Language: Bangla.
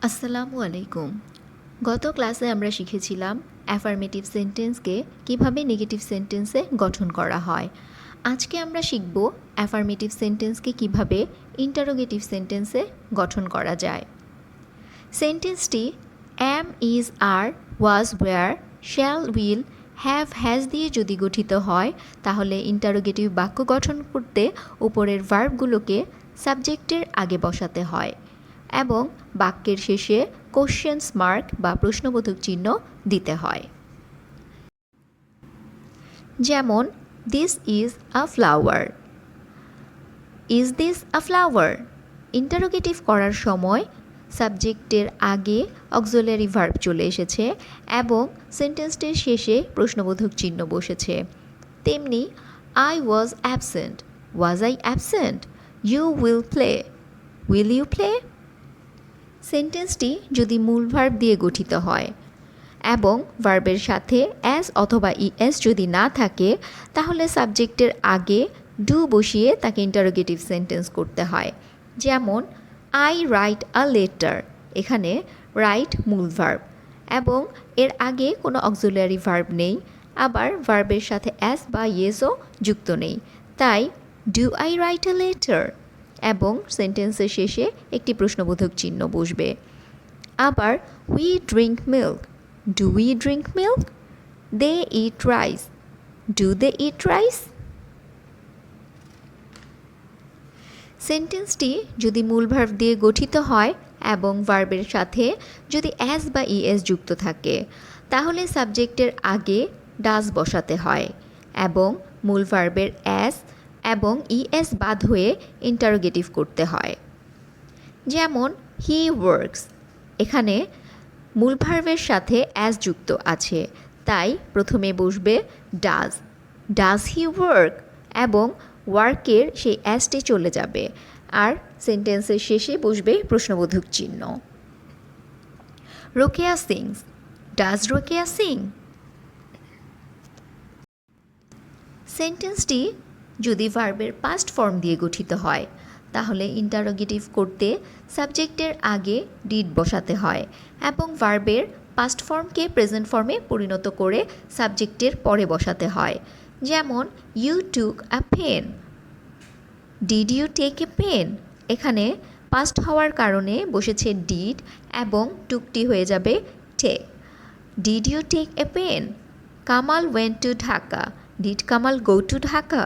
আসসালামু আলাইকুম। গত ক্লাসে আমরা শিখেছিলাম অ্যাফার্মেটিভ সেন্টেন্সকে কিভাবে নেগেটিভ সেন্টেন্সে গঠন করা হয়। আজকে আমরা শিখব অ্যাফার্মেটিভ সেন্টেন্সকে কিভাবে ইন্টারোগেটিভ সেন্টেন্সে গঠন করা যায়। সেন্টেন্সটি am, is, are, was, were, shall, will, have, has দিয়ে যদি গঠিত হয় তাহলে ইন্টারোগেটিভ বাক্য গঠন করতে উপরের ভার্বগুলোকে সাবজেক্টের আগে বসাতে হয় এবং বাক্যের শেষে কোশ্চেনস মার্ক বা প্রশ্নবোধক চিহ্ন দিতে হয়। যেমন this is a flower. Is this a flower? Interrogative করার সময় সাবজেক্টের আগে অক্সিলারি ভার্ব চলে এসেছে এবং সেন্টেন্সটির শেষে প্রশ্নবোধক চিহ্ন বসেছে। তেমনি I was absent. Was I absent? You will play. Will you play? সেন্টেন্সটি যদি মূল ভার্ব দিয়ে গঠিত হয় এবং ভার্বের সাথে অ্যাজ অথবা ইএস যদি না থাকে তাহলে সাবজেক্টের আগে ডু বসিয়ে তাকে ইন্টারোগেটিভ সেন্টেন্স করতে হয়। যেমন আই রাইট আ লেটার। এখানে রাইট মূল ভার্ব এবং এর আগে কোনো অক্সিলারি ভার্ব নেই, আবার ভার্বের সাথে অ্যাজ বা ইয়েসও যুক্ত নেই, তাই do I write a letter এবং সেন্টেন্সের শেষে একটি প্রশ্নবোধক চিহ্ন বসবে। আবার we drink milk. Do we drink milk? They eat rice. Do they eat rice? সেন্টেন্সটি যদি মূল ভার্ব দিয়ে গঠিত হয় এবং ভার্বের সাথে যদি অ্যাজ বা ইএস যুক্ত থাকে তাহলে সাবজেক্টের আগে ডাজ বসাতে হয় এবং মূল ভার্বের অ্যাজ এবং ইএস বাদ হয়ে ইন্টারোগেটিভ করতে হয়। যেমন হি ওয়ার্কস। এখানে মূল ভার্বের সাথে অ্যাজ যুক্ত আছে, তাই প্রথমে বসবে ডাজ। Does he work? এবং ওয়ার্কের সেই অ্যাজটি চলে যাবে আর সেন্টেন্সের শেষে বসবে প্রশ্নবোধক চিহ্ন। রোকেয়া সিংস। ডাজ রোকেয়া সিং? সেন্টেন্সটি যদি ভার্বের পাস্ট ফর্ম দিয়ে গঠিত হয় তাহলে ইন্টারোগেটিভ করতে সাবজেক্টের আগে ডিড বসাতে হয় এবং ভার্বের পাস্ট ফর্মকে প্রেজেন্ট ফর্মে পরিণত করে সাবজেক্টের পরে বসাতে হয়। যেমন you took a pen. Did you take a pen? এখানে পাস্ট হওয়ার কারণে বসেছে ডিড এবং টুকটি হয়ে যাবে take. Did you take a pen? Kamal went to Dhaka. Did Kamal go to Dhaka?